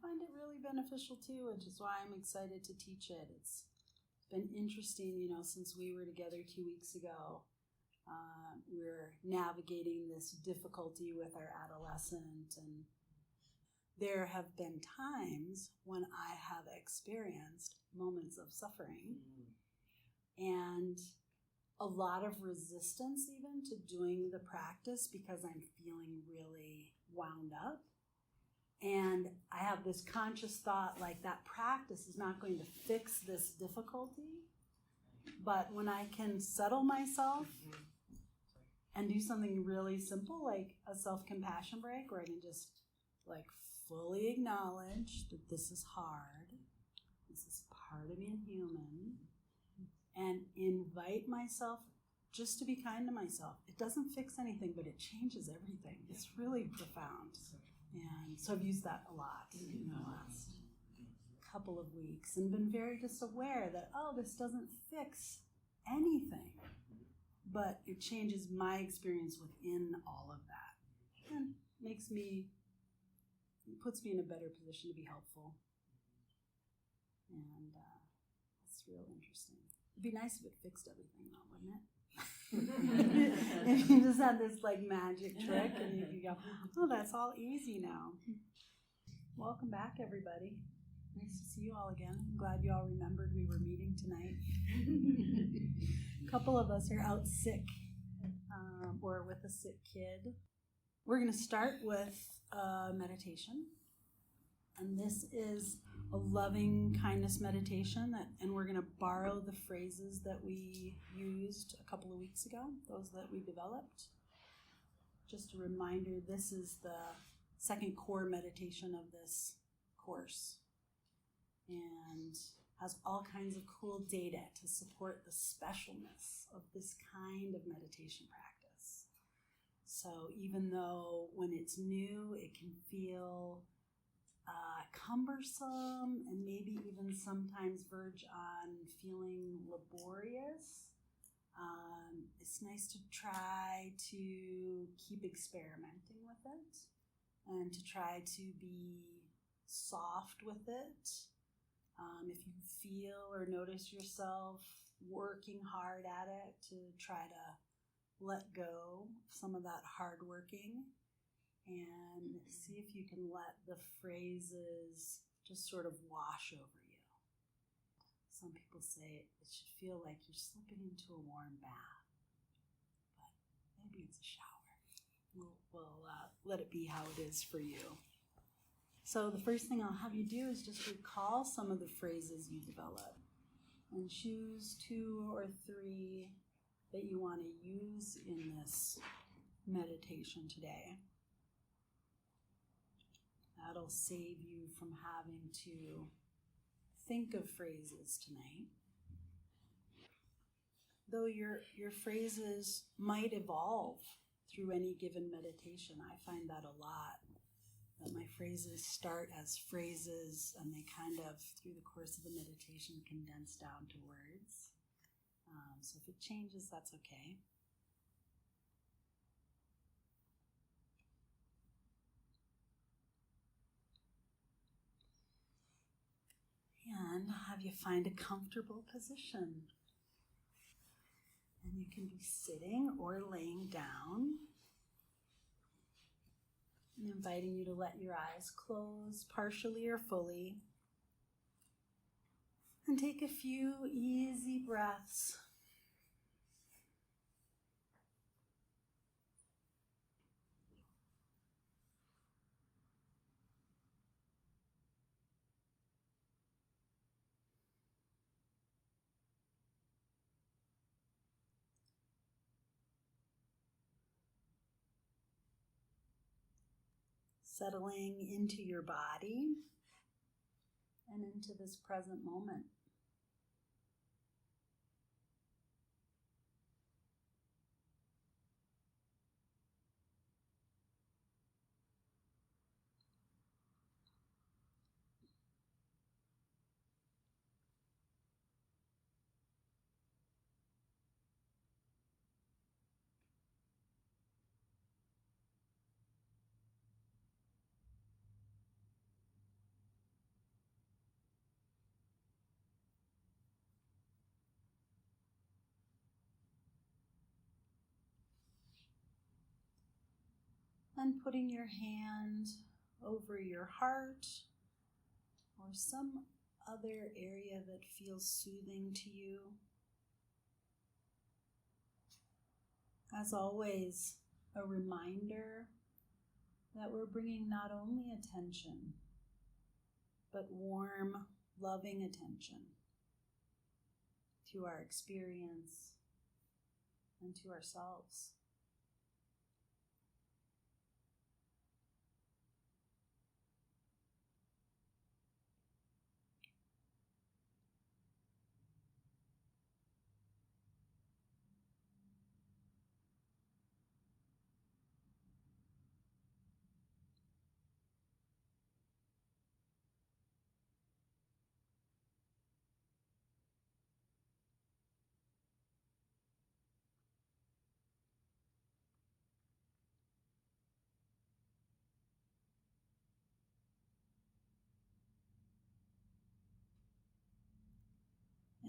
find it really beneficial too, which is why I'm excited to teach it. It's been interesting, since we were together 2 weeks ago. We're navigating this difficulty with our adolescent, and there have been times when I have experienced moments of suffering and a lot of resistance even to doing the practice because I'm feeling really wound up. And I have this conscious thought like that practice is not going to fix this difficulty. But when I can settle myself and do something really simple like a self-compassion break where I can just fully acknowledge that this is hard, this is part of being human, and invite myself just to be kind to myself. It doesn't fix anything, but it changes everything. It's really profound. And so I've used that a lot in the last couple of weeks and been very just aware that, this doesn't fix anything, but it changes my experience within all of that and puts me in a better position to be helpful. And it's real interesting. It'd be nice if it fixed everything though, wouldn't it? If you just had this magic trick and you could go, that's all easy now. Welcome back, everybody. Nice to see you all again. I'm glad you all remembered we were meeting tonight. A couple of us are out sick or with a sick kid. We're going to start with meditation. And this is a loving kindness meditation, and we're going to borrow the phrases that we used a couple of weeks ago, those that we developed. Just a reminder, this is the second core meditation of this course and has all kinds of cool data to support the specialness of this kind of meditation practice. So even though when it's new, it can feel cumbersome and maybe even sometimes verge on feeling laborious, it's nice to try to keep experimenting with it and to try to be soft with it. If you feel or notice yourself working hard at it, to try to let go of some of that hard working and see if you can let the phrases just sort of wash over you. Some people say it should feel like you're slipping into a warm bath, but maybe it's a shower. We'll let it be how it is for you. So the first thing I'll have you do is just recall some of the phrases you develop and choose 2 or 3 that you want to use in this meditation today. That'll save you from having to think of phrases tonight. Though your phrases might evolve through any given meditation. I find that a lot, that my phrases start as phrases and they kind of, through the course of the meditation, condense down to words. So if it changes, that's okay. And have you find a comfortable position. And you can be sitting or laying down. I'm inviting you to let your eyes close partially or fully. And take a few easy breaths. Settling into your body and into this present moment. And putting your hand over your heart or some other area that feels soothing to you. As always, a reminder that we're bringing not only attention, but warm, loving attention to our experience and to ourselves.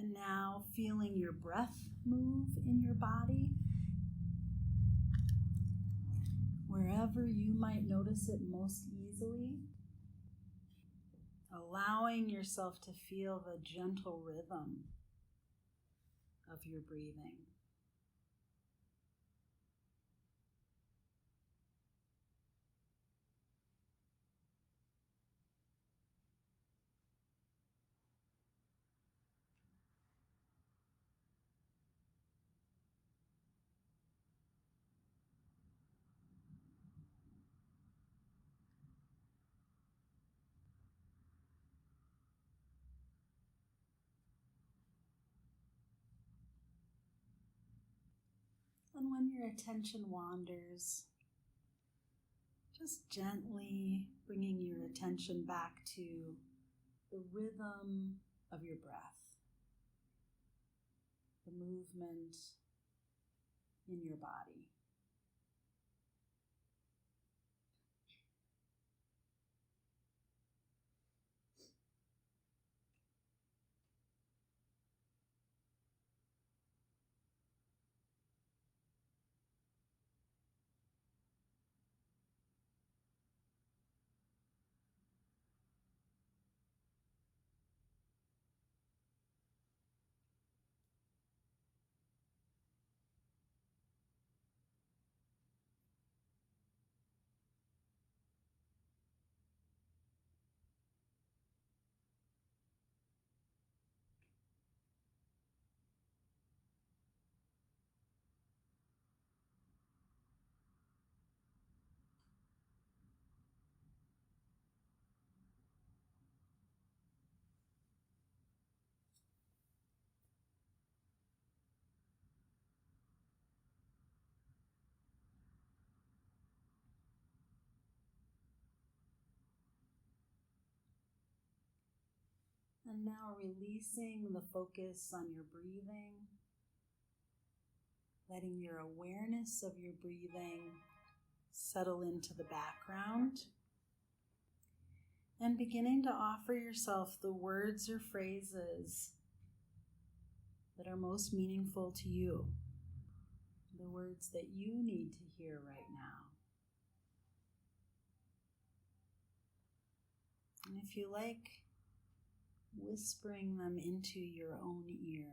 And now feeling your breath move in your body, wherever you might notice it most easily, allowing yourself to feel the gentle rhythm of your breathing. And when your attention wanders, just gently bringing your attention back to the rhythm of your breath, the movement in your body. And now releasing the focus on your breathing, letting your awareness of your breathing settle into the background, and beginning to offer yourself the words or phrases that are most meaningful to you, the words that you need to hear right now. And if you like, whispering them into your own ear.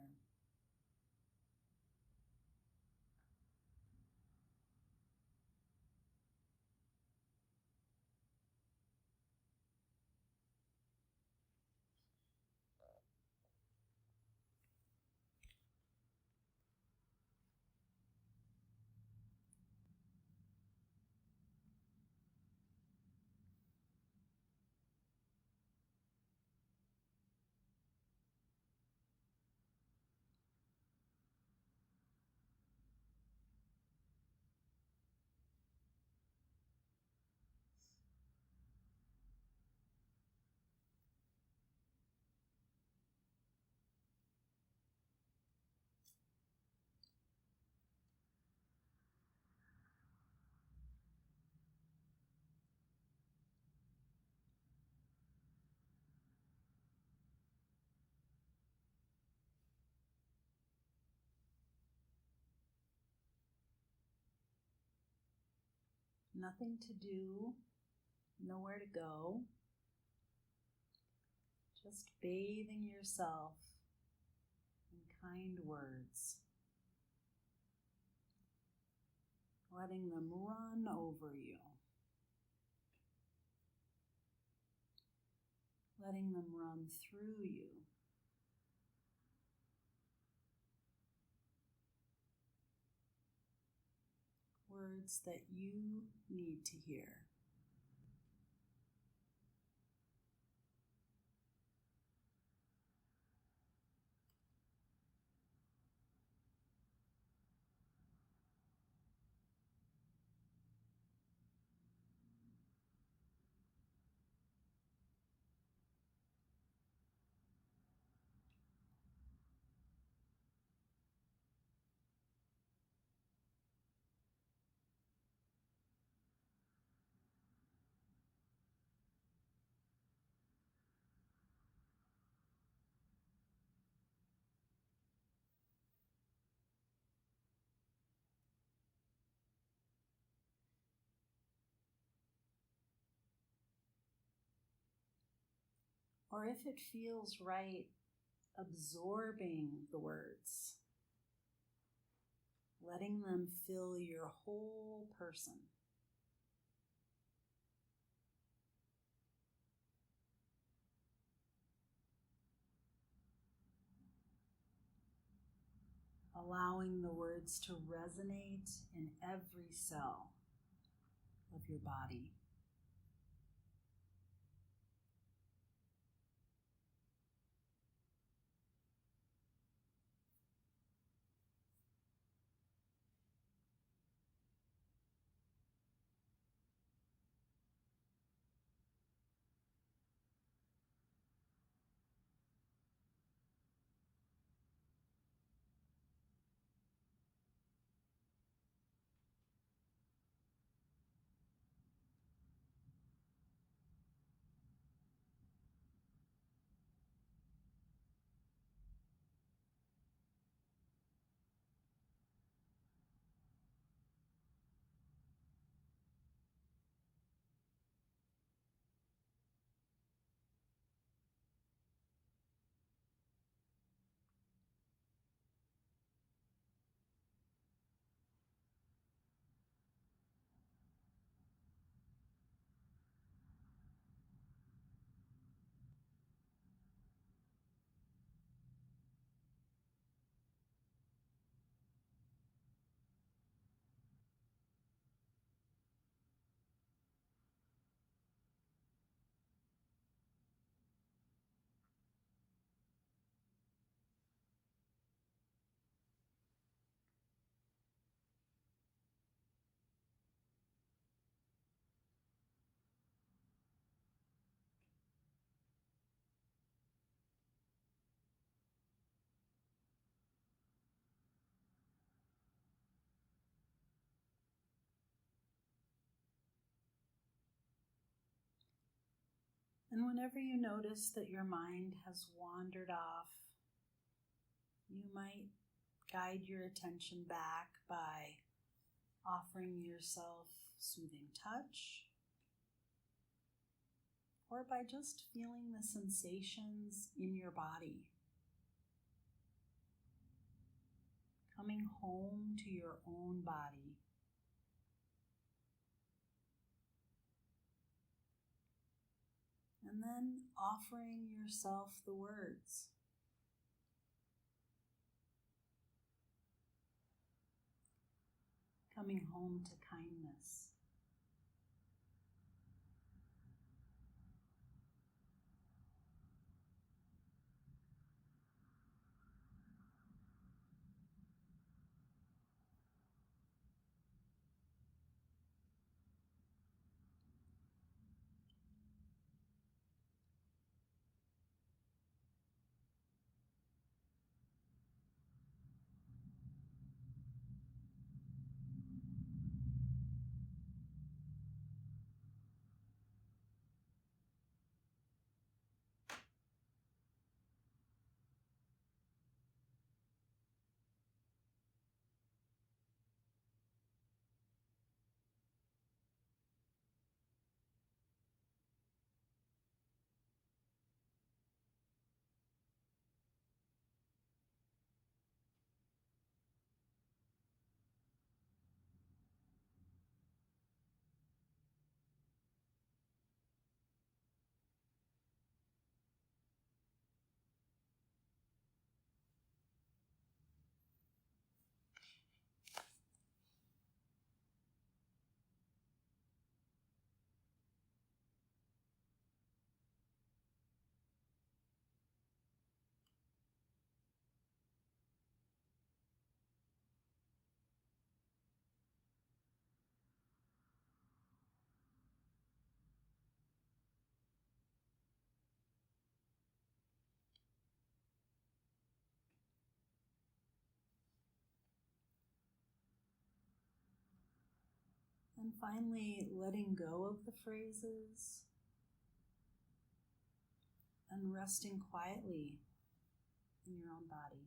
nothing to do, nowhere to go. Just bathing yourself in kind words. Letting them run over you. Letting them run through you. Words that you need to hear. Or if it feels right, absorbing the words, letting them fill your whole person. Allowing the words to resonate in every cell of your body. And whenever you notice that your mind has wandered off, you might guide your attention back by offering yourself soothing touch, or by just feeling the sensations in your body. Coming home to your own body. And then offering yourself the words. Coming home to kindness. And finally, letting go of the phrases and resting quietly in your own body.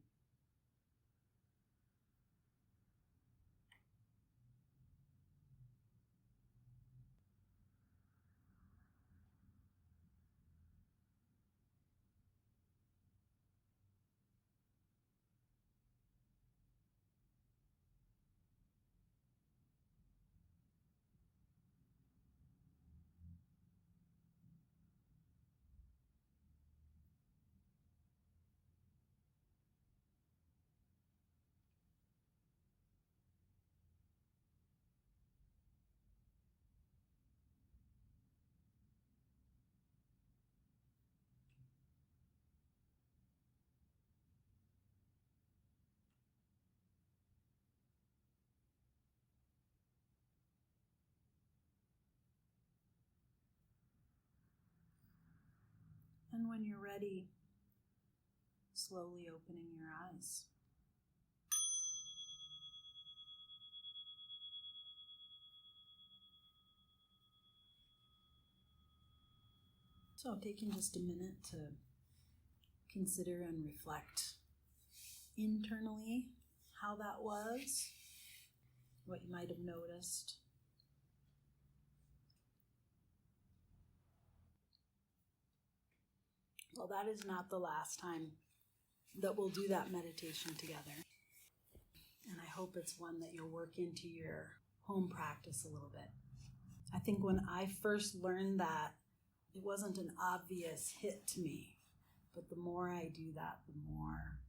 And when you're ready, slowly opening your eyes. So taking just a minute to consider and reflect internally how that was, what you might have noticed. Well, that is not the last time that we'll do that meditation together. And I hope it's one that you'll work into your home practice a little bit. I think when I first learned that, it wasn't an obvious hit to me. But the more I do that, the more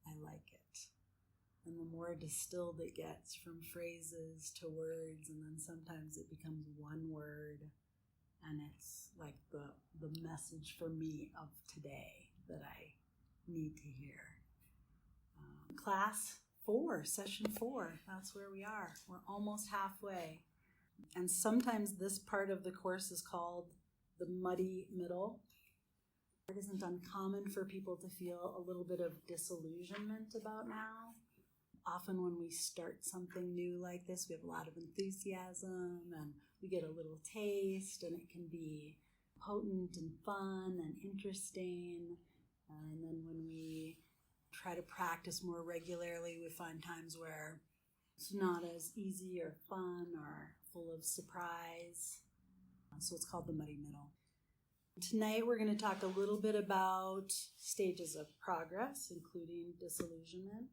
I like it. And the more distilled it gets from phrases to words, and then sometimes it becomes one word. And it's like the message for me of today that I need to hear. Class 4, session 4, that's where we are. We're almost halfway. And sometimes this part of the course is called the muddy middle. It isn't uncommon for people to feel a little bit of disillusionment about now. Often when we start something new like this, we have a lot of enthusiasm and we get a little taste, and it can be potent and fun and interesting. And then when we try to practice more regularly, we find times where it's not as easy or fun or full of surprise. So it's called the muddy middle. Tonight we're going to talk a little bit about stages of progress, including disillusionment.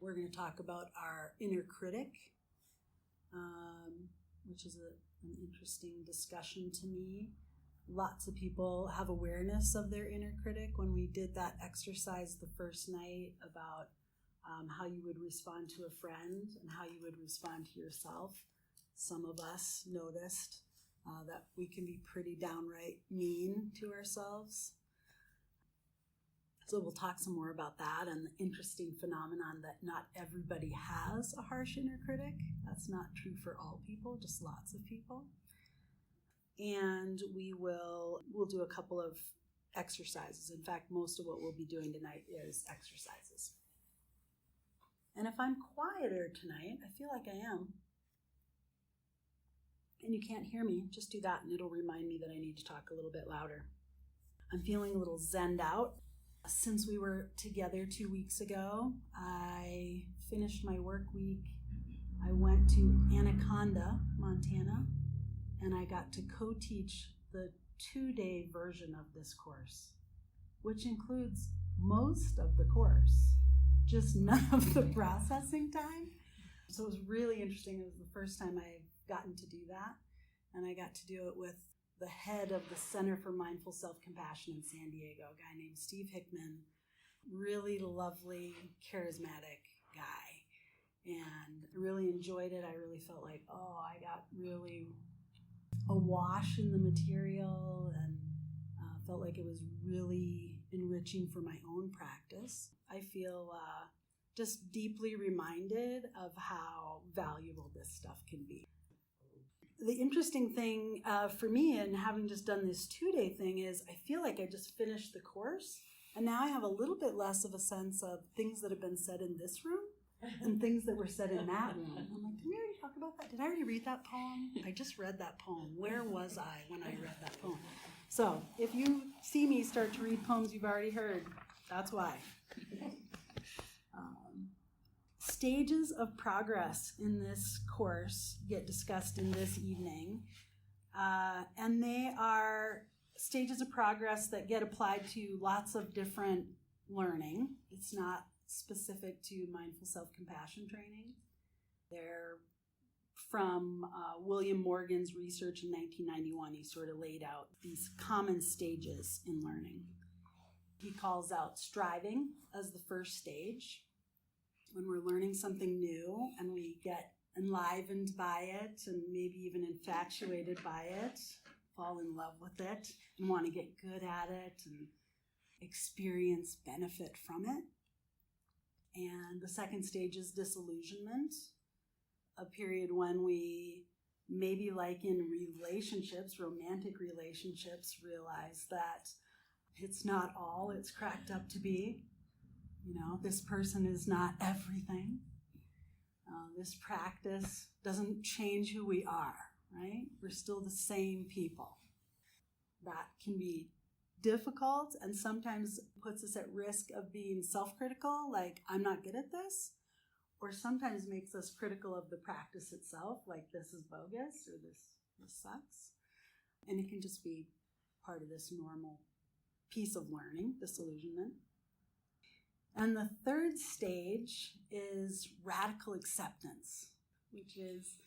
We're going to talk about our inner critic, which is an interesting discussion to me. Lots of people have awareness of their inner critic. When we did that exercise the first night about how you would respond to a friend and how you would respond to yourself, some of us noticed that we can be pretty downright mean to ourselves. So we'll talk some more about that and the interesting phenomenon that not everybody has a harsh inner critic. That's not true for all people, just lots of people. And we'll do a couple of exercises. In fact, most of what we'll be doing tonight is exercises. And if I'm quieter tonight, I feel like I am, and you can't hear me, just do that and it'll remind me that I need to talk a little bit louder. I'm feeling a little zenned out. Since we were together 2 weeks ago, I finished my work week. I went to Anaconda, Montana, and I got to co-teach the 2-day version of this course, which includes most of the course, just none of the processing time. So it was really interesting. It was the first time I've gotten to do that, and I got to do it with the head of the Center for Mindful Self-Compassion in San Diego, a guy named Steve Hickman, really lovely, charismatic guy, and really enjoyed it. I really felt like, I got really awash in the material and felt like it was really enriching for my own practice. I feel just deeply reminded of how valuable this stuff can be. The interesting thing for me in having just done this 2-day thing is I feel like I just finished the course, and now I have a little bit less of a sense of things that have been said in this room and things that were said in that room. I'm like, did we already talk about that? Did I already read that poem? I just read that poem. Where was I when I read that poem? So if you see me start to read poems you've already heard, that's why. Stages of progress in this course get discussed in this evening, and they are stages of progress that get applied to lots of different learning. It's not specific to mindful self-compassion training. They're from William Morgan's research in 1991. He sort of laid out these common stages in learning. He calls out striving as the first stage, when we're learning something new and we get enlivened by it and maybe even infatuated by it, fall in love with it and want to get good at it and experience benefit from it. And the second stage is disillusionment, a period when we, maybe like in relationships, romantic relationships, realize that it's not all it's cracked up to be. You know, this person is not everything. This practice doesn't change who we are, right? We're still the same people. That can be difficult and sometimes puts us at risk of being self-critical, like, I'm not good at this, or sometimes makes us critical of the practice itself, like, this is bogus or this sucks. And it can just be part of this normal piece of learning, disillusionment. And the third stage is radical acceptance, which is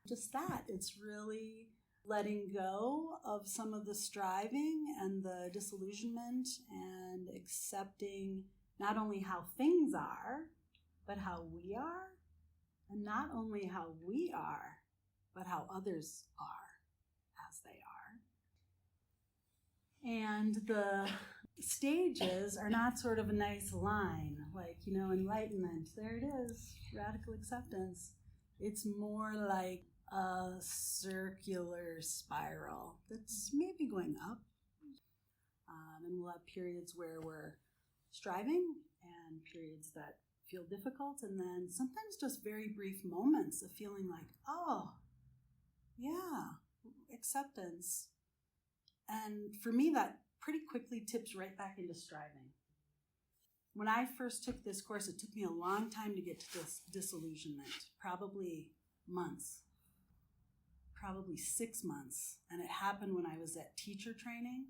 just that. It's really letting go of some of the striving and the disillusionment and accepting not only how things are, but how we are. And not only how we are, but how others are as they are. And the stages are not sort of a nice line, like, you know, enlightenment, there it is, radical acceptance. It's more like a circular spiral that's maybe going up. And we'll have periods where we're striving and periods that feel difficult, and then sometimes just very brief moments of feeling like, oh, yeah, acceptance. And for me, that pretty quickly tips right back into striving. When I first took this course, it took me a long time to get to this disillusionment, probably months, probably 6 months. And it happened when I was at teacher training.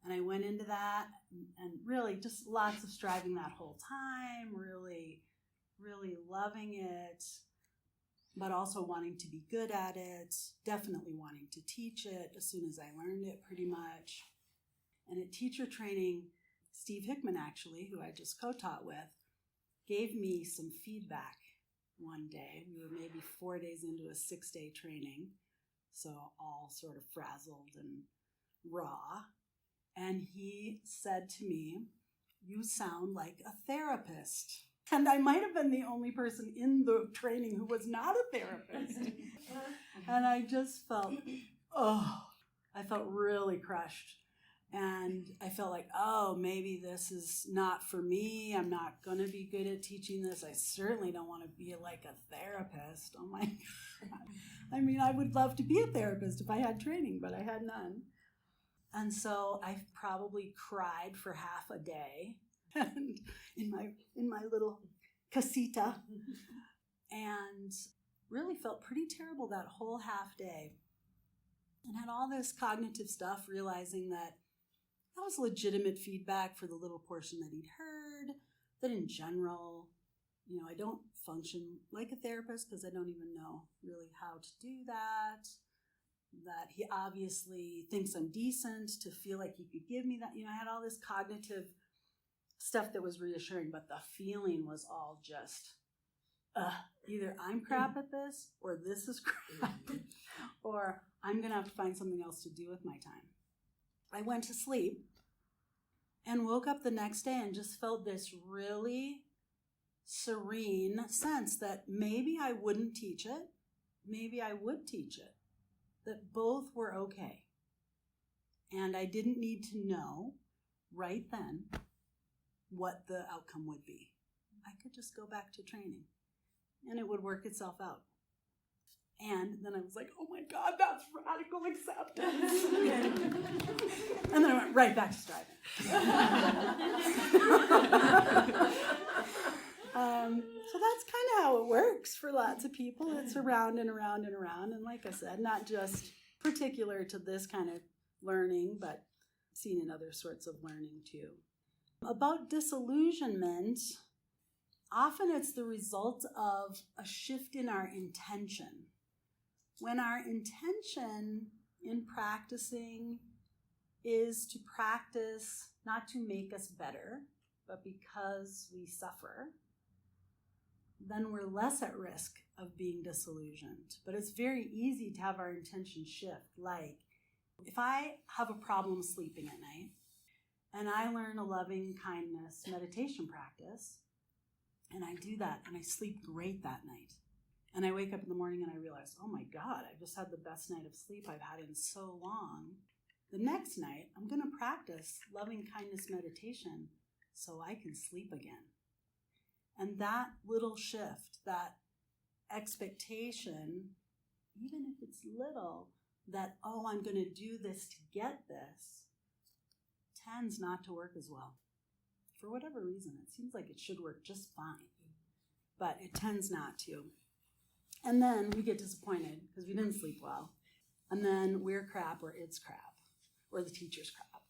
And I went into that and really just lots of striving that whole time, really, really loving it, but also wanting to be good at it, definitely wanting to teach it as soon as I learned it pretty much. And at teacher training, Steve Hickman, actually, who I just co-taught with, gave me some feedback one day. We were maybe 4 days into a 6-day training, so all sort of frazzled and raw. And he said to me, "You sound like a therapist." And I might have been the only person in the training who was not a therapist. And I just felt, I felt really crushed. And I felt like, oh, maybe this is not for me. I'm not going to be good at teaching this. I certainly don't want to be like a therapist. Oh my God. I mean, I would love to be a therapist if I had training, but I had none. And so I probably cried for half a day and in my little casita, and really felt pretty terrible that whole half day. And had all this cognitive stuff, realizing that that was legitimate feedback for the little portion that he'd heard, that in general, you know, I don't function like a therapist because I don't even know really how to do that he obviously thinks I'm decent to feel like he could give me that. You know, I had all this cognitive stuff that was reassuring, but the feeling was all just, either I'm crap at this, or this is crap, or I'm going to have to find something else to do with my time. I went to sleep and woke up the next day and just felt this really serene sense that maybe I wouldn't teach it, maybe I would teach it, that both were okay. And I didn't need to know right then what the outcome would be. I could just go back to training. and it would work itself out. And then I was like, oh my God, that's radical acceptance. And then I went right back to striving. So that's kind of how it works for lots of people. It's around and around and around. And like I said, not just particular to this kind of learning, but seen in other sorts of learning too. About disillusionment, often it's the result of a shift in our intention. When our intention in practicing is to practice not to make us better, but because we suffer, then we're less at risk of being disillusioned. But it's very easy to have our intention shift. Like, if I have a problem sleeping at night, and I learn a loving kindness meditation practice, and I do that, and I sleep great that night. And I wake up in the morning and I realize, oh my God, I just had the best night of sleep I've had in so long. The next night, I'm going to practice loving kindness meditation so I can sleep again. And that little shift, that expectation, even if it's little, that, oh, I'm going to do this to get this, tends not to work as well. For whatever reason, it seems like it should work just fine, but it tends not to. And then we get disappointed because we didn't sleep well. And then we're crap or it's crap or the teacher's crap.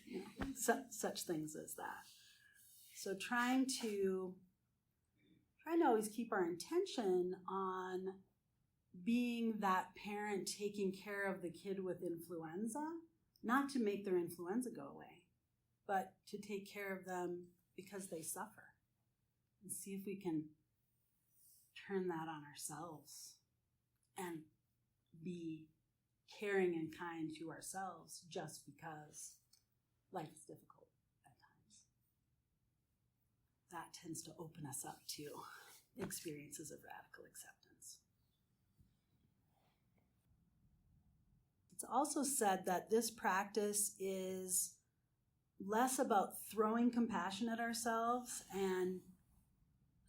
You know, such things as that. So trying to always keep our intention on being that parent taking care of the kid with influenza, not to make their influenza go away, but to take care of them because they suffer. And see if we can turn that on ourselves and be caring and kind to ourselves just because life is difficult at times. That tends to open us up to experiences of radical acceptance. It's also said that this practice is less about throwing compassion at ourselves and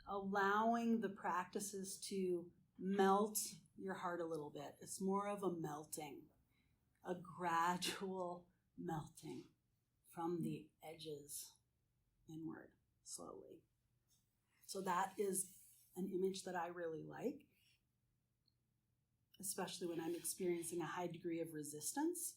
allowing the practices to melt your heart a little bit. It's more of a melting, a gradual melting from the edges inward, slowly. So that is an image that I really like, especially when I'm experiencing a high degree of resistance.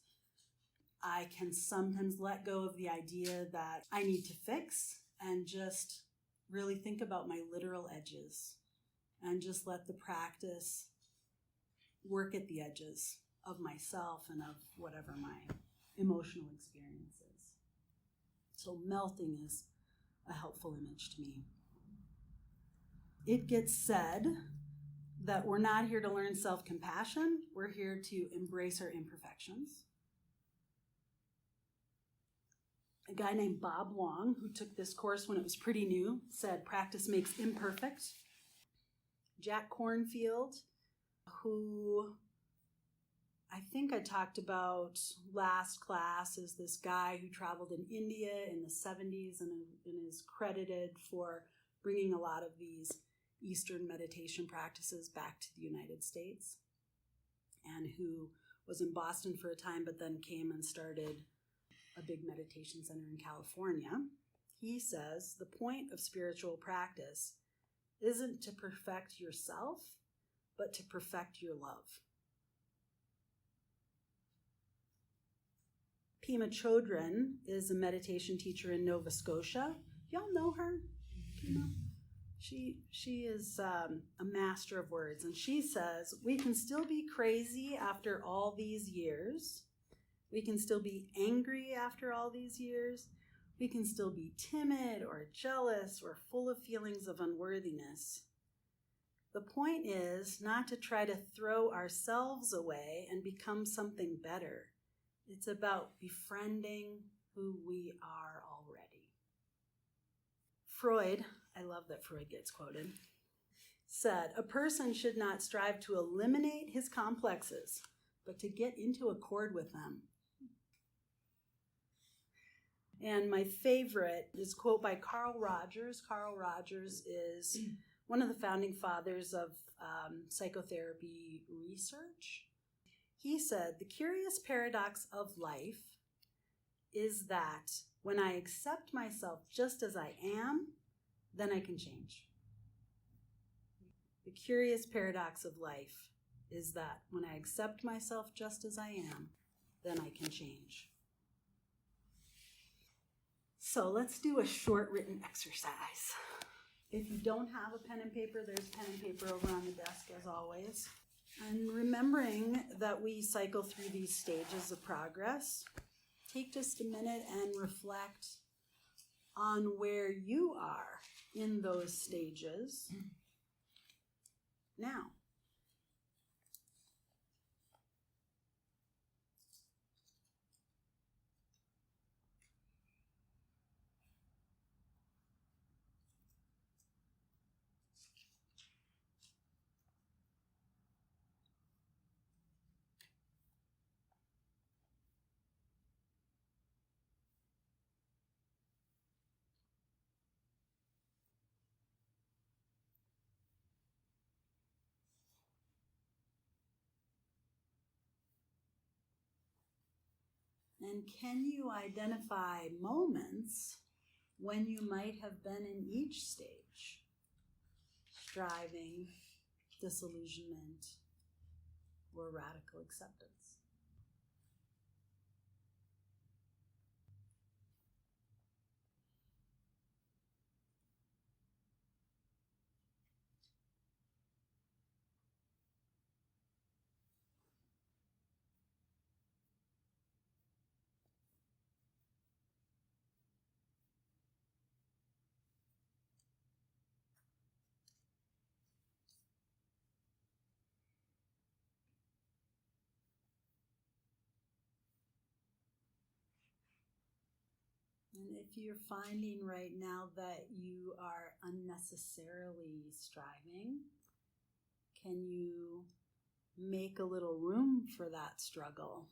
I can sometimes let go of the idea that I need to fix and just really think about my literal edges and just let the practice work at the edges of myself and of whatever my emotional experience is. So melting is a helpful image to me. It gets said that we're not here to learn self-compassion. We're here to embrace our imperfections. A guy named Bob Wong, who took this course when it was pretty new, said practice makes imperfect. Jack Kornfield, who I think I talked about last class, is this guy who traveled in India in the 70s and is credited for bringing a lot of these Eastern meditation practices back to the United States, and who was in Boston for a time but then came and started a big meditation center in California. He says the point of spiritual practice isn't to perfect yourself, but to perfect your love. Pema Chodron is a meditation teacher in Nova Scotia. Y'all know her, Pema? She is a master of words, and she says, we can still be crazy after all these years. We can still be angry after all these years. We can still be timid or jealous or full of feelings of unworthiness. The point is not to try to throw ourselves away and become something better. It's about befriending who we are already. Freud, I love that Freud gets quoted, said, a person should not strive to eliminate his complexes, but to get into accord with them. And my favorite is a quote by Carl Rogers. Carl Rogers is one of the founding fathers of psychotherapy research. He said, the curious paradox of life is that when I accept myself just as I am, then I can change. The curious paradox of life is that when I accept myself just as I am, then I can change. So let's do a short written exercise. If you don't have a pen and paper, there's pen and paper over on the desk as always. And remembering that we cycle through these stages of progress, take just a minute and reflect on where you are in those stages now. And can you identify moments when you might have been in each stage? Striving, disillusionment, or radical acceptance. And if you're finding right now that you are unnecessarily striving, can you make a little room for that struggle?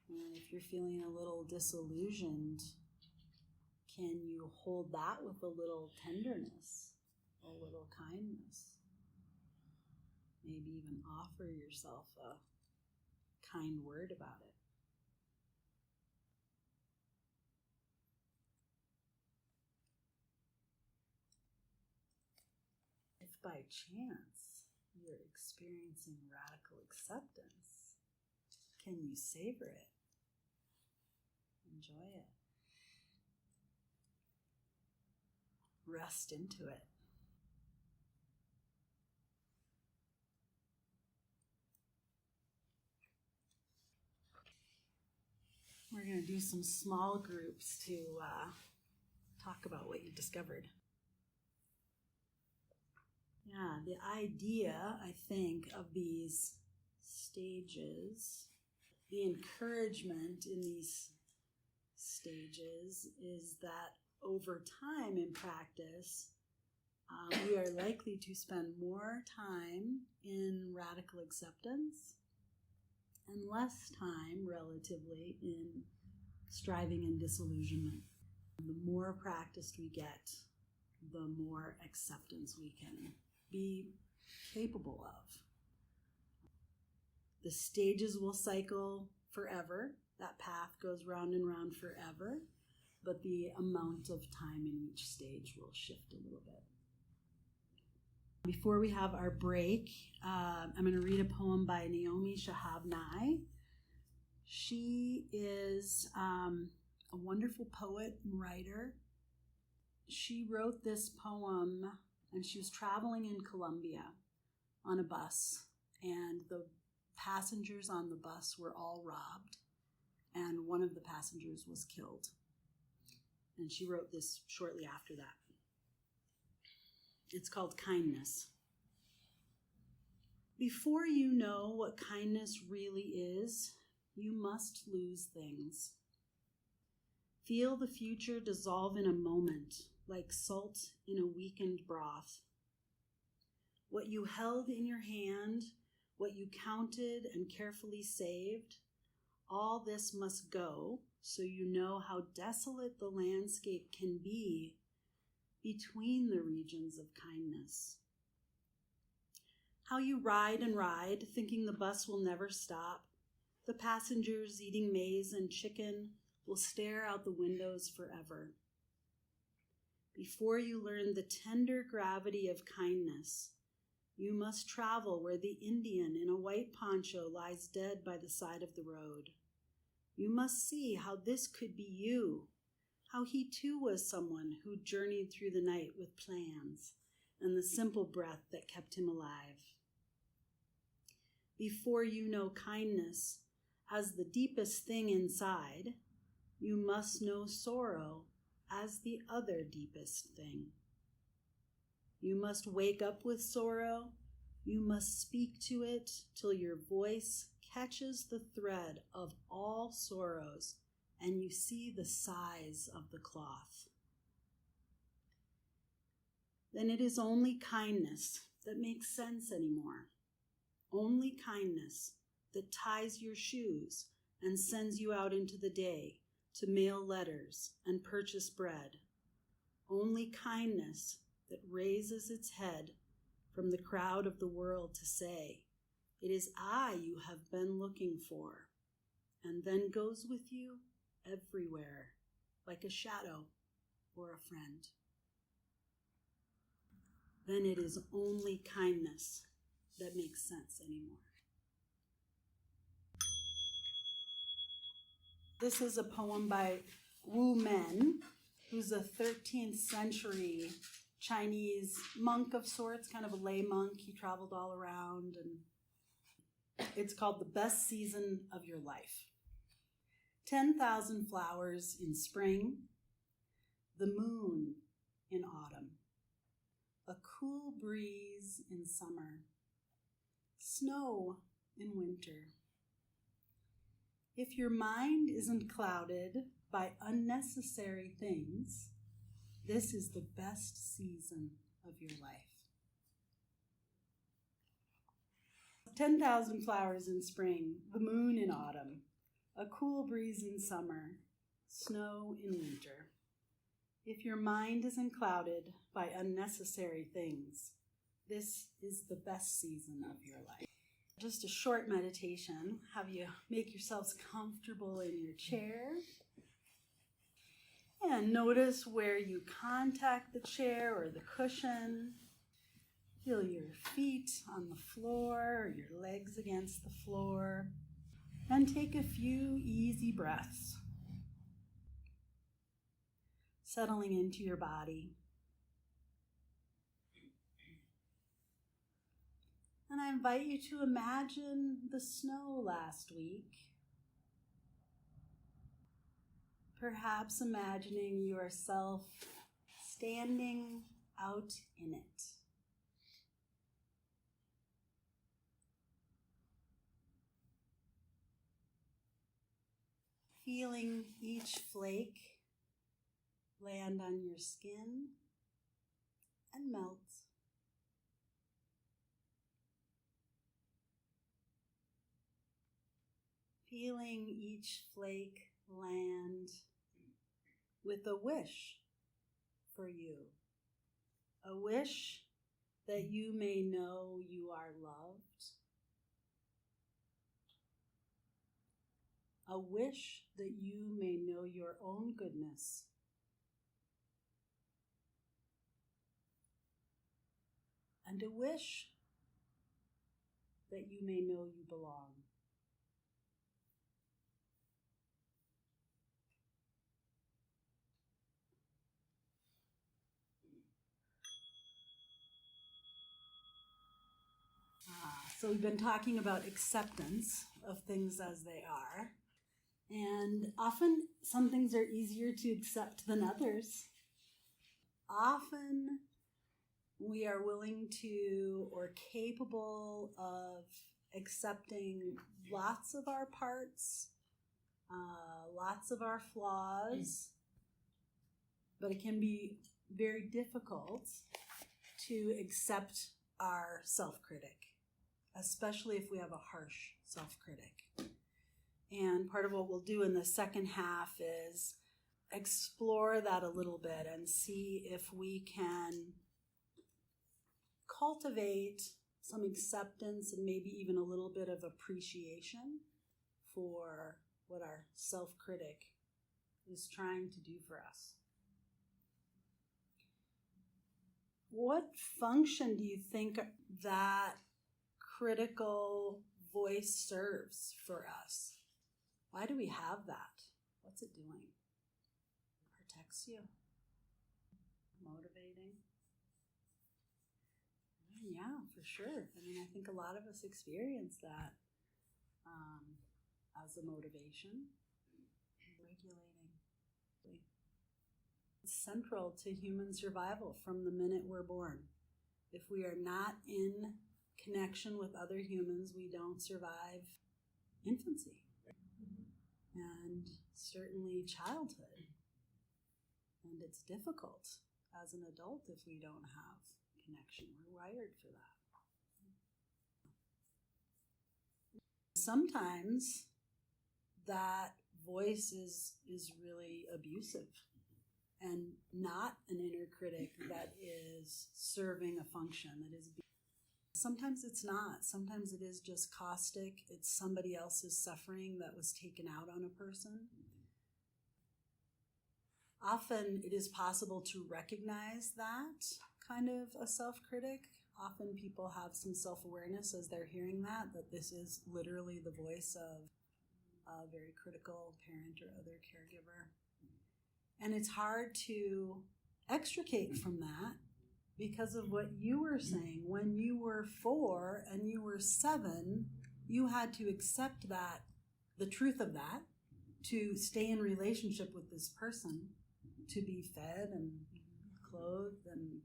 And if you're feeling a little disillusioned, can you hold that with a little tenderness, a little kindness? Maybe even offer yourself a kind word about it. By chance, you're experiencing radical acceptance. Can you savor it? Enjoy it. Rest into it. We're going to do some small groups to talk about what you discovered. Yeah, the idea, I think, of these stages, the encouragement in these stages is that over time in practice, we are likely to spend more time in radical acceptance and less time, relatively, in striving and disillusionment. The more practiced we get, the more acceptance we can be capable of. The stages will cycle forever. That path goes round and round forever, but the amount of time in each stage will shift a little bit. Before we have our break, I'm going to read a poem by Naomi Shihab. She is a wonderful poet and writer. She wrote this poem and she was traveling in Colombia on a bus, and the passengers on the bus were all robbed, and one of the passengers was killed. And she wrote this shortly after that. It's called Kindness. Before you know what kindness really is, you must lose things. Feel the future dissolve in a moment, like salt in a weakened broth. What you held in your hand, what you counted and carefully saved, all this must go, so you know how desolate the landscape can be between the regions of kindness. How you ride and ride, thinking the bus will never stop. The passengers eating maize and chicken will stare out the windows forever. Before you learn the tender gravity of kindness, you must travel where the Indian in a white poncho lies dead by the side of the road. You must see how this could be you, how he too was someone who journeyed through the night with plans and the simple breath that kept him alive. Before you know kindness as the deepest thing inside, you must know sorrow as the other deepest thing. You must wake up with sorrow. You must speak to it till your voice catches the thread of all sorrows and you see the size of the cloth. Then it is only kindness that makes sense anymore. Only kindness that ties your shoes and sends you out into the day to mail letters and purchase bread. Only kindness that raises its head from the crowd of the world to say, "It is I you have been looking for," and then goes with you everywhere, like a shadow or a friend. Then it is only kindness that makes sense anymore. This is a poem by Wu Men, who's a 13th century Chinese monk of sorts, kind of a lay monk. He traveled all around, and it's called The Best Season of Your Life. 10,000 flowers in spring, the moon in autumn, a cool breeze in summer, snow in winter. If your mind isn't clouded by unnecessary things, this is the best season of your life. 10,000 flowers in spring, the moon in autumn, a cool breeze in summer, snow in winter. If your mind isn't clouded by unnecessary things, this is the best season of your life. Just a short meditation. Have you make yourselves comfortable in your chair. And notice where you contact the chair or the cushion. Feel your feet on the floor or your legs against the floor. And take a few easy breaths, settling into your body. And I invite you to imagine the snow last week. Perhaps imagining yourself standing out in it. Feeling each flake land on your skin and melt. Feeling each flake land with a wish for you. A wish that you may know you are loved. A wish that you may know your own goodness. And a wish that you may know you belong. So we've been talking about acceptance of things as they are. And often some things are easier to accept than others. Often we are willing to or capable of accepting lots of our parts, lots of our flaws, but it can be very difficult to accept our self-critic, especially if we have a harsh self-critic. And part of what we'll do in the second half is explore that a little bit and see if we can cultivate some acceptance and maybe even a little bit of appreciation for what our self-critic is trying to do for us. What function do you think that critical voice serves for us? Why do we have that? What's it doing? It protects you. Motivating. Yeah, for sure. I mean, I think a lot of us experience that as a motivation. Regulating. It's central to human survival from the minute we're born. If we are not in connection with other humans, we don't survive infancy and certainly childhood. And it's difficult as an adult if we don't have connection. We're wired for that. Sometimes that voice is really abusive and not an inner critic that is serving a function, that is. Sometimes it's not. Sometimes it is just caustic. It's somebody else's suffering that was taken out on a person. Often it is possible to recognize that kind of a self-critic. Often people have some self-awareness as they're hearing that this is literally the voice of a very critical parent or other caregiver. And it's hard to extricate from that because of what you were saying. When you were 4 and you were 7, you had to accept that, the truth of that, to stay in relationship with this person, to be fed and clothed and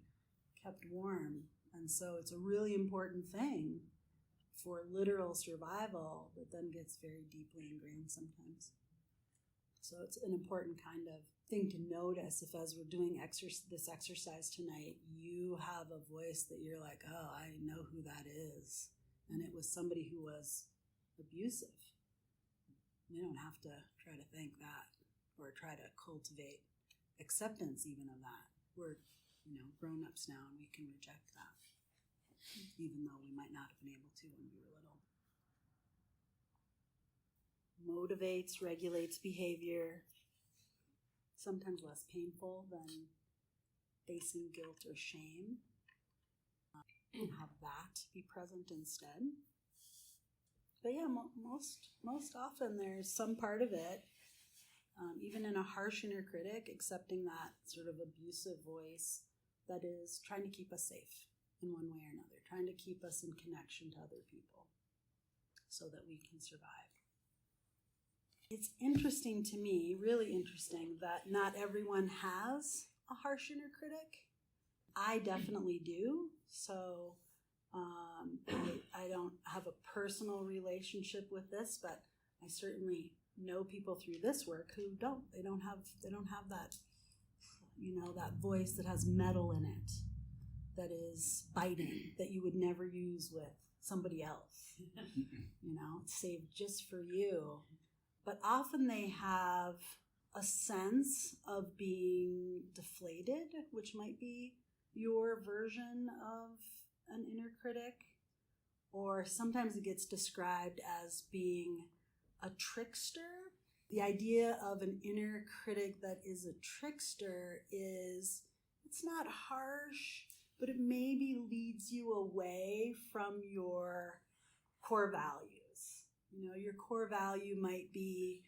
kept warm. And so it's a really important thing for literal survival that then gets very deeply ingrained sometimes. So it's an important kind of thing to notice if, as we're doing this exercise tonight, you have a voice that you're like, oh, I know who that is. And it was somebody who was abusive. You don't have to try to think that or try to cultivate acceptance even of that. We're, grown-ups now and we can reject that, even though we might not have been able to when we were little. Motivates, regulates behavior, sometimes less painful than facing guilt or shame. And have that be present instead. But yeah, most often there's some part of it, even in a harsh inner critic, accepting that sort of abusive voice that is trying to keep us safe in one way or another, trying to keep us in connection to other people so that we can survive. It's interesting to me, really interesting, that not everyone has a harsh inner critic. I definitely do. So I don't have a personal relationship with this, but I certainly know people through this work who don't. They don't have that, that voice that has metal in it, that is biting, that you would never use with somebody else. It's saved just for you. But often they have a sense of being deflated, which might be your version of an inner critic. Or sometimes it gets described as being a trickster. The idea of an inner critic that is a trickster is, it's not harsh, but it maybe leads you away from your core values. Your core value might be,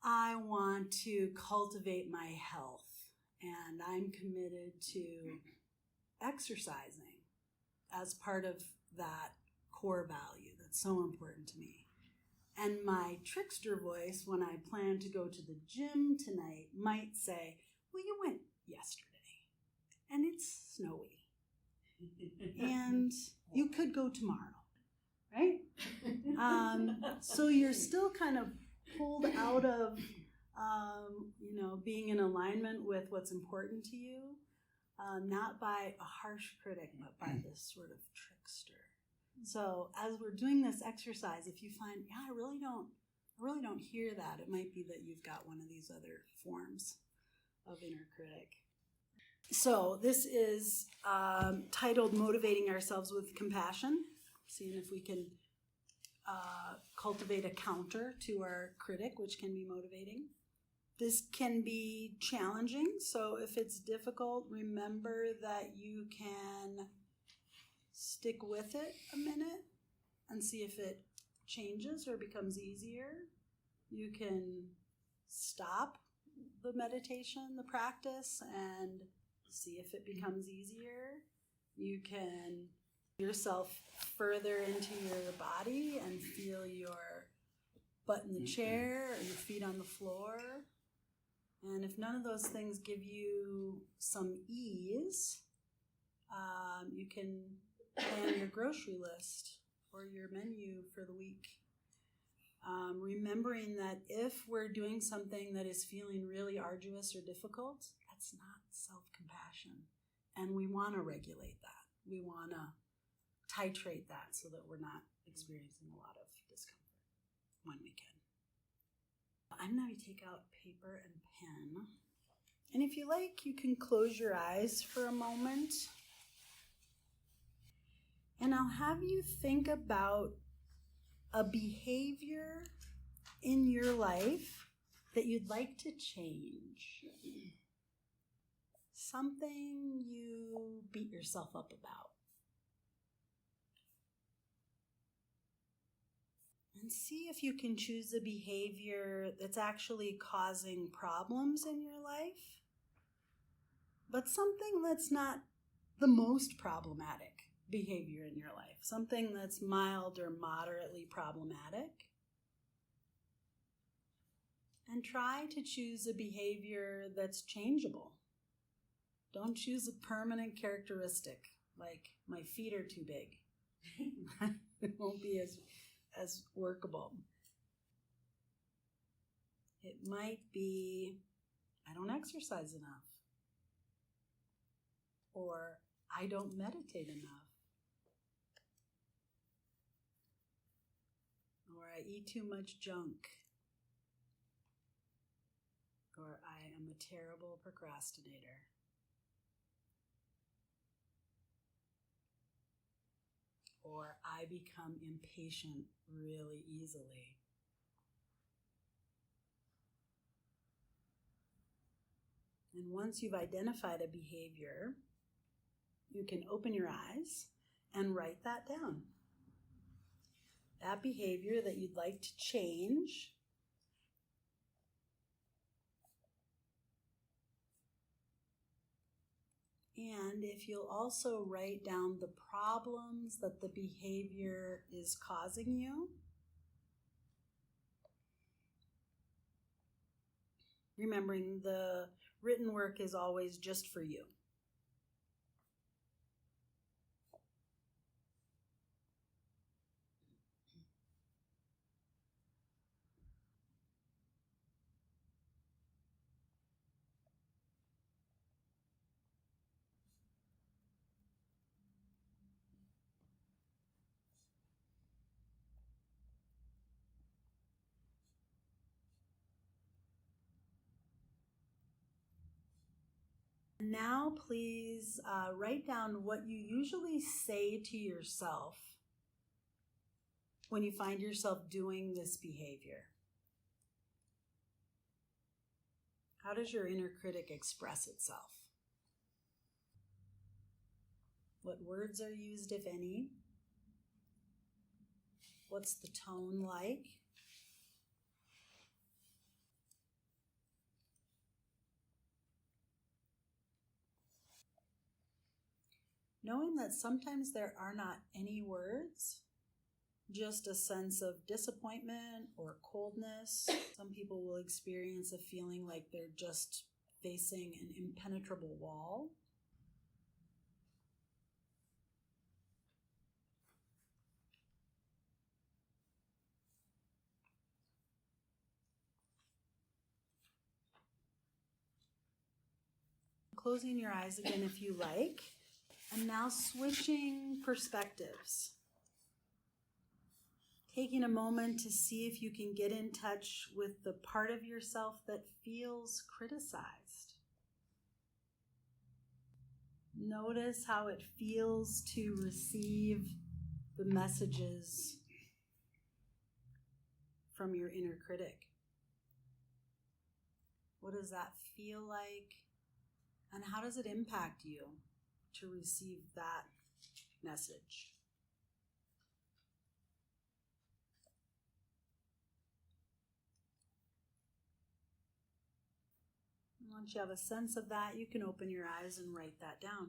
I want to cultivate my health, and I'm committed to exercising as part of that core value that's so important to me. And my trickster voice, when I plan to go to the gym tonight, might say, well, you went yesterday, and it's snowy, and you could go tomorrow. Right? So you're still kind of pulled out of, being in alignment with what's important to you, not by a harsh critic, but by this sort of trickster. So as we're doing this exercise, if you find, I really don't I really don't hear that. It might be that you've got one of these other forms of inner critic. So this is titled Motivating Ourselves with Compassion, seeing if we can cultivate a counter to our critic, which can be motivating. This can be challenging, so if it's difficult, remember that you can stick with it a minute and see if it changes or becomes easier. You can stop the meditation, the practice, and see if it becomes easier. You can yourself further into your body and feel your butt in the chair or your feet on the floor. And if none of those things give you some ease, you can plan your grocery list or your menu for the week. Remembering that if we're doing something that is feeling really arduous or difficult, that's not self-compassion. And we want to regulate that. We want to titrate that so that we're not experiencing a lot of discomfort when we can. I'm going to take out paper and pen. And if you like, you can close your eyes for a moment. And I'll have you think about a behavior in your life that you'd like to change. Something you beat yourself up about. And see if you can choose a behavior that's actually causing problems in your life, but something that's not the most problematic behavior in your life, something that's mild or moderately problematic. And try to choose a behavior that's changeable. Don't choose a permanent characteristic, like my feet are too big. It won't be as workable. It might be, I don't exercise enough. Or I don't meditate enough. Or I eat too much junk. Or I am a terrible procrastinator. Or I become impatient really easily. And once you've identified a behavior, you can open your eyes and write that down. That behavior that you'd like to change. And if you'll also write down the problems that the behavior is causing you. Remembering the written work is always just for you. Now, please write down what you usually say to yourself when you find yourself doing this behavior. How does your inner critic express itself? What words are used, if any? What's the tone like? Knowing that sometimes there are not any words, just a sense of disappointment or coldness. Some people will experience a feeling like they're just facing an impenetrable wall. Closing your eyes again if you like. And now switching perspectives. Taking a moment to see if you can get in touch with the part of yourself that feels criticized. Notice how it feels to receive the messages from your inner critic. What does that feel like? And how does it impact you to receive that message? Once you have a sense of that, you can open your eyes and write that down.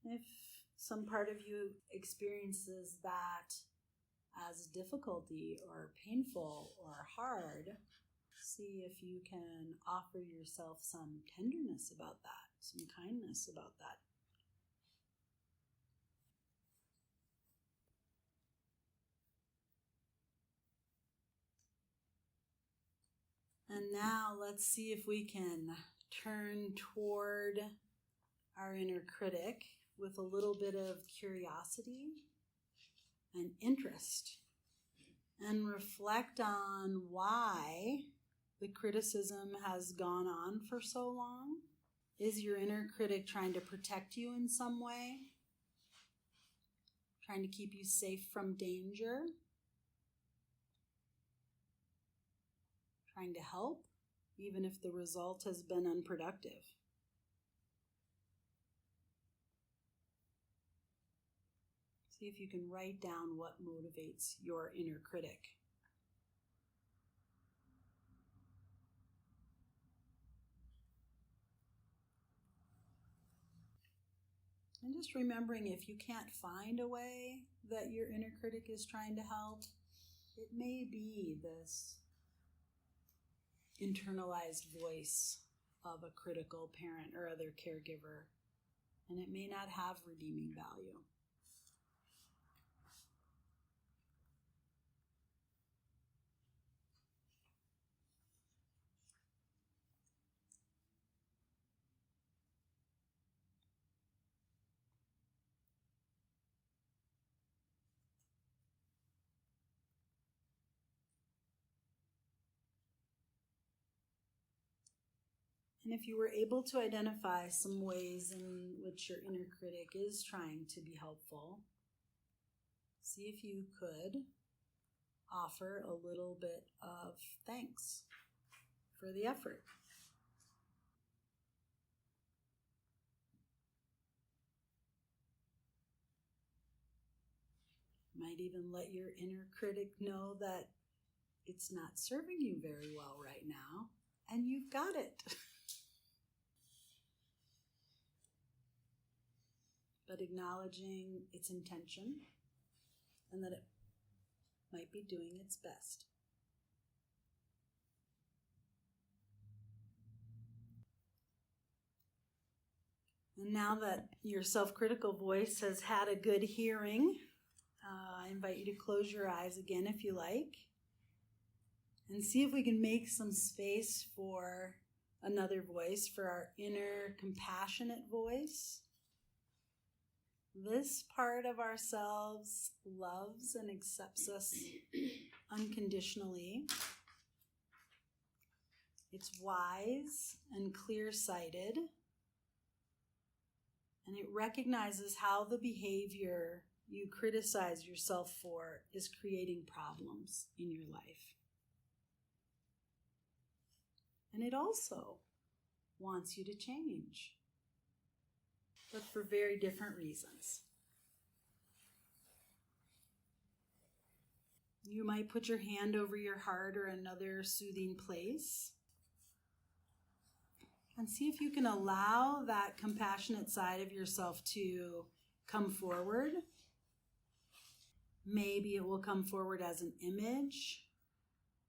If some part of you experiences that as difficulty or painful or hard, see if you can offer yourself some tenderness about that, some kindness about that. And now let's see if we can turn toward our inner critic with a little bit of curiosity and interest, and reflect on why the criticism has gone on for so long. Is your inner critic trying to protect you in some way? Trying to keep you safe from danger? Trying to help, even if the result has been unproductive? See if you can write down what motivates your inner critic. And just remembering, if you can't find a way that your inner critic is trying to help, it may be this internalized voice of a critical parent or other caregiver, and it may not have redeeming value. And if you were able to identify some ways in which your inner critic is trying to be helpful, see if you could offer a little bit of thanks for the effort. Might even let your inner critic know that it's not serving you very well right now, and you've got it. But acknowledging its intention and that it might be doing its best. And now that your self-critical voice has had a good hearing, I invite you to close your eyes again if you like, and see if we can make some space for another voice, for our inner compassionate voice. This part of ourselves loves and accepts us unconditionally. It's wise and clear-sighted, and it recognizes how the behavior you criticize yourself for is creating problems in your life. And it also wants you to change, but for very different reasons. You might put your hand over your heart or another soothing place and see if you can allow that compassionate side of yourself to come forward. Maybe it will come forward as an image,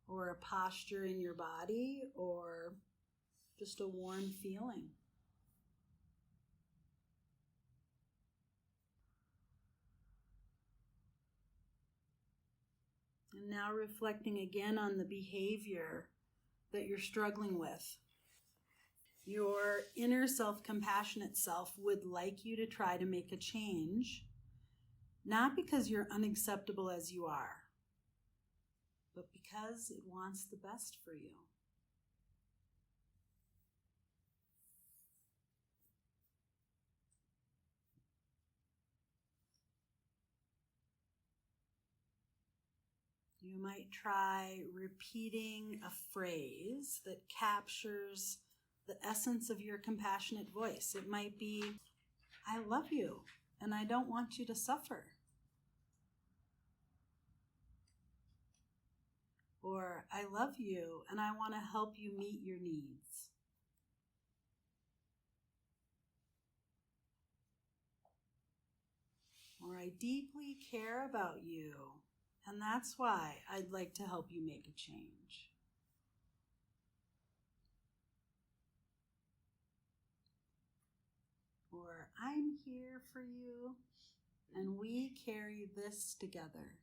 or a posture in your body, or just a warm feeling. And now reflecting again on the behavior that you're struggling with. Your inner self-compassionate self would like you to try to make a change, not because you're unacceptable as you are, but because it wants the best for you. You might try repeating a phrase that captures the essence of your compassionate voice. It might be, I love you and I don't want you to suffer. Or, I love you and I want to help you meet your needs. Or, I deeply care about you, and that's why I'd like to help you make a change. Or, I'm here for you, and we carry this together.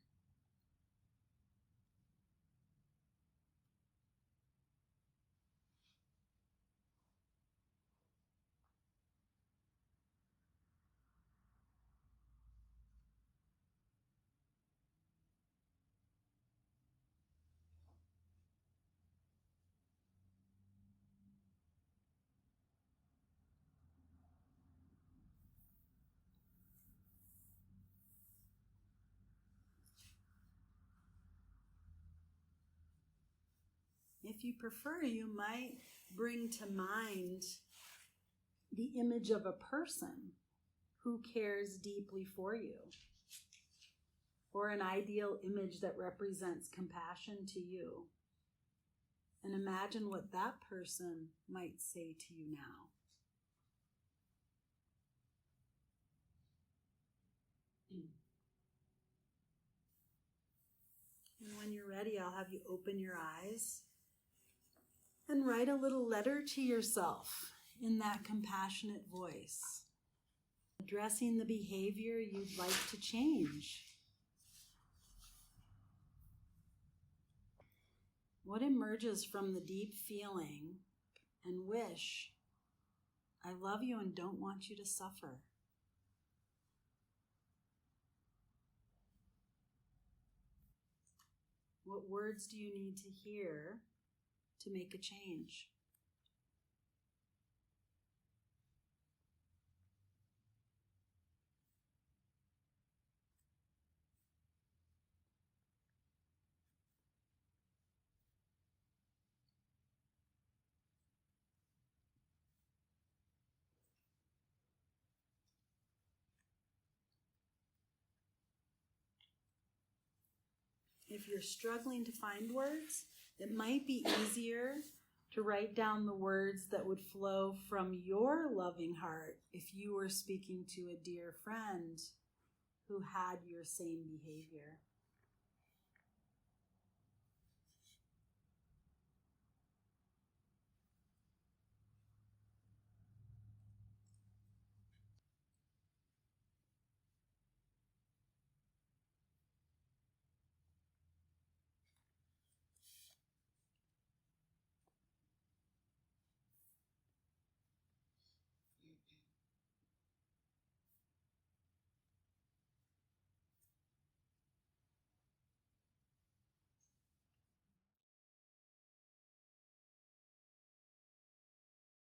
If you prefer, you might bring to mind the image of a person who cares deeply for you, or an ideal image that represents compassion to you. And imagine what that person might say to you now. And when you're ready, I'll have you open your eyes and write a little letter to yourself in that compassionate voice, addressing the behavior you'd like to change. What emerges from the deep feeling and wish, I love you and don't want you to suffer? What words do you need to hear to make a change? If you're struggling to find words, it might be easier to write down the words that would flow from your loving heart if you were speaking to a dear friend who had your same behavior.